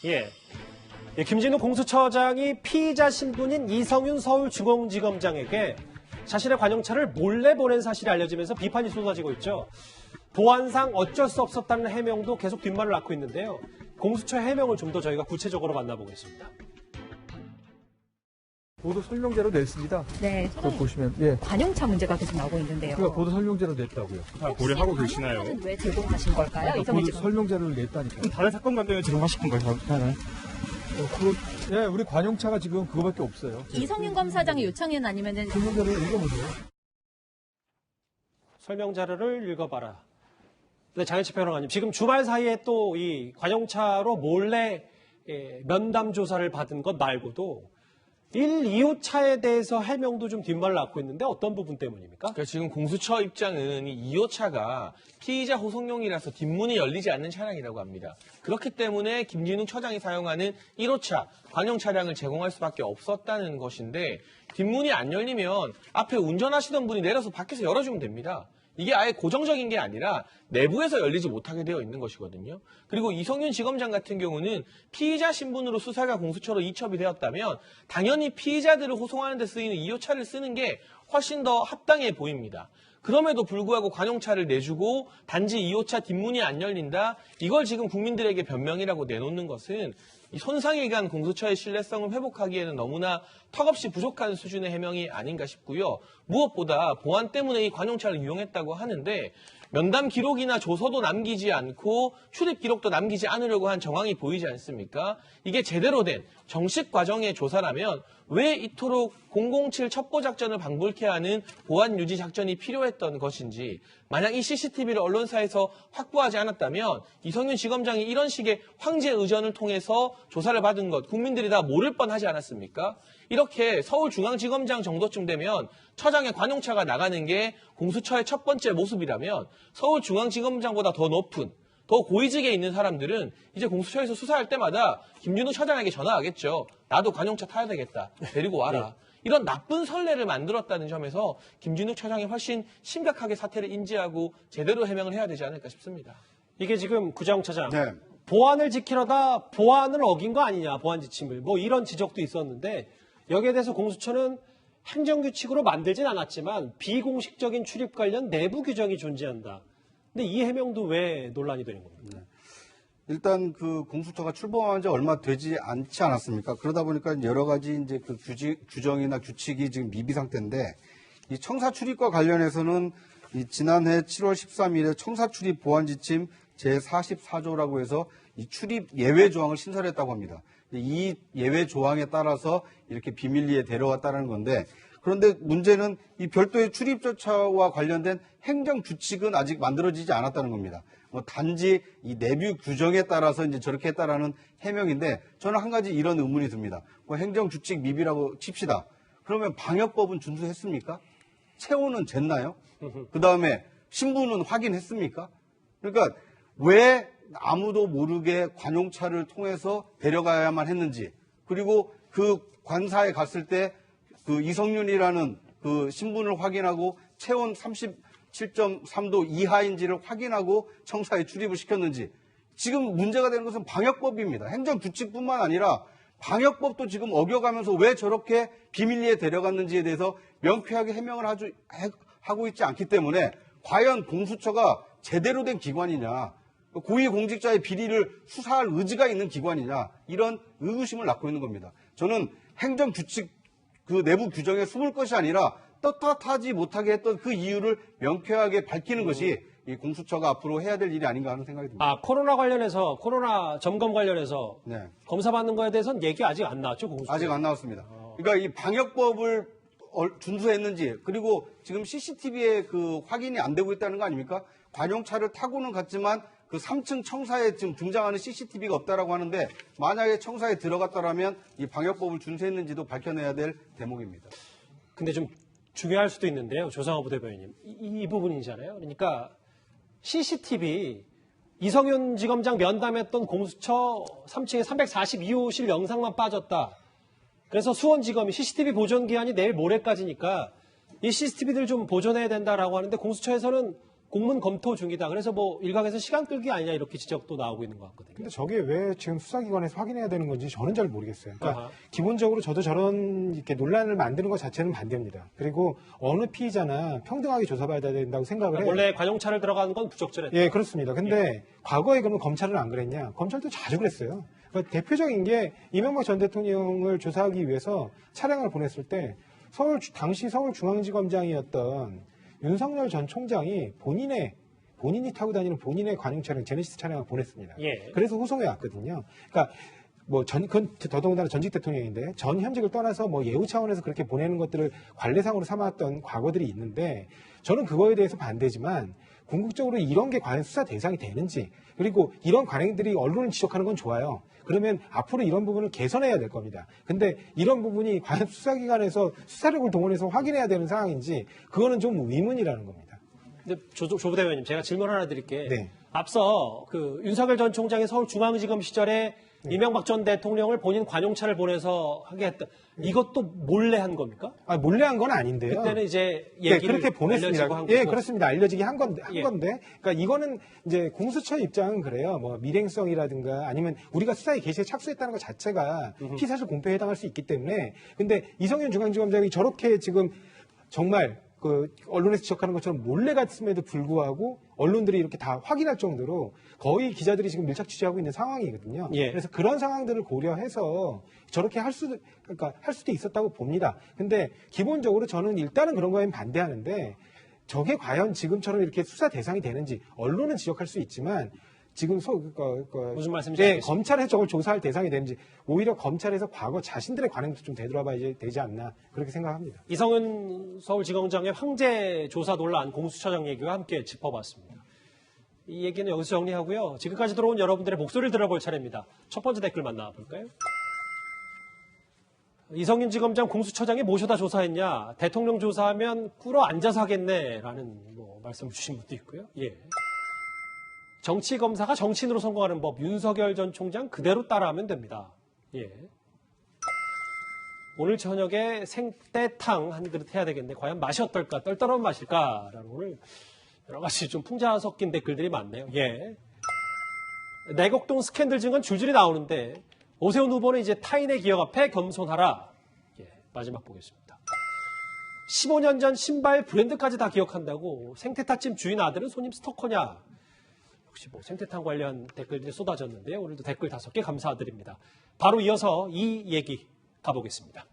예. 예, 김진우 공수처장이 피의자 신분인 이성윤 서울중앙지검장에게 자신의 관용차를 몰래 보낸 사실이 알려지면서 비판이 쏟아지고 있죠. 보안상 어쩔 수 없었다는 해명도 계속 뒷말을 낳고 있는데요. 공수처 해명을 좀 더 저희가 구체적으로 만나보겠습니다. 보도 설명제로 냈습니다. 네, 그거 보시면 예. 관용차 문제가 계속 나오고 있는데요. 그러니까 보도 설명제로 냈다고요. 고려하고 계시나요? 왜 제공하신 걸까요? 그러니까 이성윤 보도 지검. 설명제를 냈다니까요. 다른 사건과 때문에 제공하신 건가요? 예, 우리 관용차가 지금 그거밖에 없어요. 이성윤 검사장의 요청은 아니면은 설명제를 읽어보세요. 설명 자료를 읽어봐라. 네, 장혜철 평론가님, 지금 주말 사이에 또 이 관용차로 몰래 면담 조사를 받은 것 말고도 1, 2호차에 대해서 해명도 좀 뒷말을 낳고 있는데 어떤 부분 때문입니까? 그러니까 지금 공수처 입장은 이 2호차가 피의자 호송용이라서 뒷문이 열리지 않는 차량이라고 합니다. 그렇기 때문에 김진욱 처장이 사용하는 1호차 관용 차량을 제공할 수밖에 없었다는 것인데 뒷문이 안 열리면 앞에 운전하시던 분이 내려서 밖에서 열어주면 됩니다. 이게 아예 고정적인 게 아니라 내부에서 열리지 못하게 되어 있는 것이거든요. 그리고 이성윤 지검장 같은 경우는 피의자 신분으로 수사가 공수처로 이첩이 되었다면 당연히 피의자들을 호송하는 데 쓰이는 2호차를 쓰는 게 훨씬 더 합당해 보입니다. 그럼에도 불구하고 관용차를 내주고 단지 2호차 뒷문이 안 열린다? 이걸 지금 국민들에게 변명이라고 내놓는 것은 이 손상일간 공수처의 신뢰성을 회복하기에는 너무나 턱없이 부족한 수준의 해명이 아닌가 싶고요. 무엇보다 보안 때문에 이 관용차를 이용했다고 하는데 면담 기록이나 조서도 남기지 않고 출입 기록도 남기지 않으려고 한 정황이 보이지 않습니까? 이게 제대로 된 정식 과정의 조사라면 왜 이토록 007 첩보작전을 방불케 하는 보안 유지 작전이 필요했던 것인지, 만약 이 CCTV를 언론사에서 확보하지 않았다면 이성윤 지검장이 이런 식의 황제 의전을 통해서 조사를 받은 것 국민들이 다 모를 뻔하지 않았습니까? 이렇게 서울중앙지검장 정도쯤 되면 처장의 관용차가 나가는 게 공수처의 첫 번째 모습이라면 서울중앙지검장보다 더 높은, 더 고위직에 있는 사람들은 이제 공수처에서 수사할 때마다 김진우 처장에게 전화하겠죠. 나도 관용차 타야 되겠다. 데리고 와라. 이런 나쁜 선례를 만들었다는 점에서 김진욱 처장이 훨씬 심각하게 사태를 인지하고 제대로 해명을 해야 되지 않을까 싶습니다. 이게 지금 구자영 차장, 네. 보안을 지키려다 보안을 어긴 거 아니냐, 보안 지침을. 뭐 이런 지적도 있었는데 여기에 대해서 공수처는 행정규칙으로 만들진 않았지만 비공식적인 출입 관련 내부 규정이 존재한다. 근데 이 해명도 왜 논란이 되는 겁니까? 일단 그 공수처가 출범한 지 얼마 되지 않지 않았습니까? 그러다 보니까 여러 가지 이제 그 규정이나 규칙이 지금 미비 상태인데 이 청사 출입과 관련해서는 이 지난해 7월 13일에 청사 출입 보안 지침 제44조라고 해서 이 출입 예외 조항을 신설했다고 합니다. 이 예외 조항에 따라서 이렇게 비밀리에 데려왔다는 건데, 그런데 문제는 이 별도의 출입 절차와 관련된 행정 규칙은 아직 만들어지지 않았다는 겁니다. 뭐 단지 이 내부 규정에 따라서 이제 저렇게 했다라는 해명인데, 저는 한 가지 이런 의문이 듭니다. 뭐 행정 규칙 미비라고 칩시다. 그러면 방역법은 준수했습니까? 체온은 쟀나요? 그 다음에 신분은 확인했습니까? 그러니까 왜 아무도 모르게 관용차를 통해서 데려가야만 했는지, 그리고 그 관사에 갔을 때 그 이성윤이라는 그 신분을 확인하고 체온 37.3도 이하인지를 확인하고 청사에 출입을 시켰는지. 지금 문제가 되는 것은 방역법입니다. 행정규칙뿐만 아니라 방역법도 지금 어겨가면서 왜 저렇게 비밀리에 데려갔는지에 대해서 명쾌하게 해명을 하고 있지 않기 때문에 과연 공수처가 제대로 된 기관이냐, 고위공직자의 비리를 수사할 의지가 있는 기관이냐, 이런 의구심을 낳고 있는 겁니다. 저는 행정규칙 그 내부 규정에 숨을 것이 아니라 떳떳하지 못하게 했던 그 이유를 명쾌하게 밝히는 것이 이 공수처가 앞으로 해야 될 일이 아닌가 하는 생각이 듭니다. 코로나 관련해서, 코로나 점검 관련해서 네. 검사받는 거에 대해서는 얘기 아직 안 나왔죠, 공수처? 아직 안 나왔습니다. 그러니까 이 방역법을 준수했는지, 그리고 지금 CCTV에 그 확인이 안 되고 있다는 거 아닙니까? 관용차를 타고는 갔지만 그 3층 청사에 지금 등장하는 CCTV가 없다라고 하는데, 만약에 청사에 들어갔다라면 이 방역법을 준수했는지도 밝혀내야 될 대목입니다. 근데 좀 중요할 수도 있는데요, 조상호 부대변인님. 이 부분이잖아요. 그러니까 CCTV, 이성윤 지검장 면담했던 공수처 3층에 342호실 영상만 빠졌다. 그래서 수원지검이 CCTV 보존 기한이 내일 모레까지니까 이 CCTV들 좀 보존해야 된다라고 하는데, 공수처에서는 공문 검토 중이다. 그래서 뭐 일각에서 시간 끌기 아니냐 이렇게 지적도 나오고 있는 것 같거든요. 근데 저게 왜 지금 수사기관에서 확인해야 되는 건지 저는 잘 모르겠어요. 그러니까 아하. 기본적으로 저도 저런 이렇게 논란을 만드는 것 자체는 반대입니다. 그리고 어느 피의자나 평등하게 조사받아야 된다고 생각을 해요. 원래 관용차를 들어가는 건 부적절했다. 예, 그렇습니다. 근데 과거에 그러면 검찰은 안 그랬냐? 검찰도 자주 그랬어요. 그러니까 대표적인 게 이명박 전 대통령을 조사하기 위해서 차량을 보냈을 때 당시 서울중앙지검장이었던 윤석열 전 총장이 본인이 타고 다니는 본인의 관용 차량, 제네시스 차량을 보냈습니다. 예. 그래서 후송해 왔거든요. 그러니까 그건 더더군다나 전직 대통령인데 전 현직을 떠나서 뭐 예우 차원에서 그렇게 보내는 것들을 관례상으로 삼았던 과거들이 있는데 저는 그거에 대해서 반대지만 궁극적으로 이런 게 과연 수사 대상이 되는지 그리고 이런 관행들이 언론을 지적하는 건 좋아요. 그러면 앞으로 이런 부분을 개선해야 될 겁니다. 근데 이런 부분이 과연 수사기관에서 수사력을 동원해서 확인해야 되는 상황인지 그거는 좀 의문이라는 겁니다. 근데 조 부대변인 제가 질문 하나 드릴게요. 네. 앞서 그 윤석열 전 총장이 서울중앙지검 시절에 이명박 전 대통령을 본인 관용차를 보내서 하게 했다. 이것도 몰래 한 겁니까? 몰래 한 건 아닌데요. 그때는 이제 네, 얘기를 그렇게 보냈습니다. 알려지고 한 예, 거고. 그렇습니다. 알려지게 한 건데, 예. 그러니까 이거는 이제 공수처 입장은 그래요. 뭐 밀행성이라든가 아니면 우리가 수사에 개시에 착수했다는 것 자체가 피사실 공표에 해당할 수 있기 때문에. 근데 이성윤 중앙지검장이 저렇게 지금 정말 그 언론에서 지적하는 것처럼 몰래 갔음에도 불구하고 언론들이 이렇게 다 확인할 정도로 거의 기자들이 지금 밀착 취재하고 있는 상황이거든요. 예. 그래서 그런 상황들을 고려해서 저렇게 할 수도 있었다고 봅니다. 근데 기본적으로 저는 일단은 그런 거에는 반대하는데 저게 과연 지금처럼 이렇게 수사 대상이 되는지 언론은 지적할 수 있지만 지금 무슨 말씀인지 네, 알겠습니다. 검찰에서 저걸 조사할 대상이 되는지 오히려 검찰에서 과거 자신들의 관행도 좀 되돌아봐야 되지 않나 그렇게 생각합니다. 이성윤 서울지검장의 황제 조사 논란 공수처장 얘기와 함께 짚어봤습니다. 이 얘기는 여기서 정리하고요. 지금까지 들어온 여러분들의 목소리를 들어볼 차례입니다. 첫 번째 댓글 만나볼까요? 이성윤 지검장 공수처장이 모셔다 조사했냐? 대통령 조사하면 꿇어 앉아서 하겠네라는 말씀을 주신 분도 있고요. 예. 정치 검사가 정치인으로 성공하는 법 윤석열 전 총장 그대로 따라하면 됩니다. 예. 오늘 저녁에 생떼탕 한 그릇 해야 되겠네. 과연 맛이 어떨까? 떨떠러운 맛일까? 라는 오늘 여러 가지 좀 풍자 섞인 댓글들이 많네요. 예. 내곡동 스캔들 증언 줄줄이 나오는데 오세훈 후보는 이제 타인의 기억 앞에 겸손하라. 예. 마지막 보겠습니다. 15년 전 신발 브랜드까지 다 기억한다고 생태탕집 주인 아들은 손님 스토커냐? 역시 생태탕 관련 댓글들이 쏟아졌는데요. 오늘도 댓글 5개 감사드립니다. 바로 이어서 이 얘기 가보겠습니다.